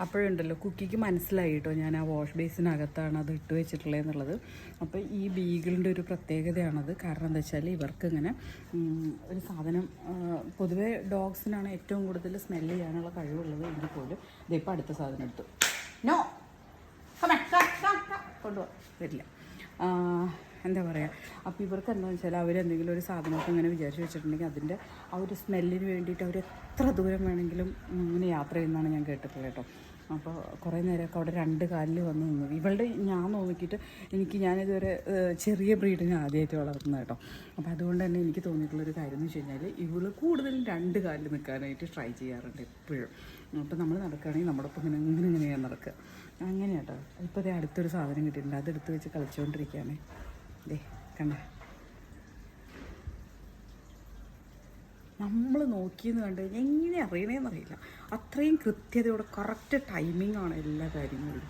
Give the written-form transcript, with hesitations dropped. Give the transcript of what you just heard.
അപ്പോഴുണ്ടല്ലോ കുക്കിക്ക് മനസ്സിലായി കേട്ടോ ഞാൻ ആ വാഷ് ബേസിനകത്താണ് അത് ഇട്ട് വെച്ചിട്ടുള്ളത് എന്നുള്ളത്. അപ്പോൾ ഈ ബീഗിളിൻ്റെ ഒരു പ്രത്യേകതയാണത്. കാരണം എന്താ വെച്ചാൽ ഇവർക്ക് ഇങ്ങനെ ഒരു സാധനം പൊതുവേ ഡോഗ്സിനാണ് ഏറ്റവും കൂടുതൽ സ്മെല്ല് ചെയ്യാനുള്ള കഴിവുള്ളത്. എങ്കിൽ പോലും ഇതിപ്പോൾ അടുത്ത സാധനം എടുത്തു. നോ കൊണ്ടുപോകാൻ വരില്ല. എന്താ പറയുക, അപ്പോൾ ഇവർക്ക് എന്താണെന്ന് വെച്ചാൽ അവരെന്തെങ്കിലും ഒരു സാധനമൊക്കെ ഇങ്ങനെ വിചാരിച്ച് വെച്ചിട്ടുണ്ടെങ്കിൽ അതിൻ്റെ ആ ഒരു സ്മെല്ലിന് വേണ്ടിയിട്ട് അവർ എത്ര ദൂരം വേണമെങ്കിലും ഇങ്ങനെ യാത്ര ചെയ്യുന്നതാണ് ഞാൻ കേട്ടിട്ടുള്ളത് കേട്ടോ. അപ്പോൾ കുറേ നേരമൊക്കെ അവിടെ 2 കാലിൽ വന്ന് നിന്നു. ഇവളുടെ ഞാൻ നോക്കിയിട്ട് ഞാനിതുവരെ ചെറിയ ബ്രീഡിനെ ആദ്യമായിട്ട് വളർത്തുന്നത് കേട്ടോ. അപ്പോൾ അതുകൊണ്ട് തന്നെ എനിക്ക് തോന്നിയിട്ടുള്ളൊരു കാര്യം എന്ന് വെച്ച് കഴിഞ്ഞാൽ ഇവൾ കൂടുതലും 2 കാലിൽ നിൽക്കാനായിട്ട് ട്രൈ ചെയ്യാറുണ്ട് എപ്പോഴും. അപ്പോൾ നമ്മൾ നടക്കുകയാണെങ്കിൽ നമ്മുടെ ഒപ്പം ഇങ്ങനെയാണ് നടക്കുക. അങ്ങനെ കേട്ടോ. ഇപ്പോൾ അടുത്തൊരു സാധനം കിട്ടിയിട്ടുണ്ട്, അതെടുത്ത് വെച്ച് കളിച്ചുകൊണ്ടിരിക്കുകയാണ്. ദേ കണ്ട, നമ്മൾ നോക്കിയെന്ന് കണ്ടു കഴിഞ്ഞാൽ എങ്ങനെ അറിയണേന്നറിയില്ല. അത്രയും കൃത്യതയോടെ കറക്റ്റ് ടൈമിംഗ് ആണ് എല്ലാ കാര്യങ്ങളിലും.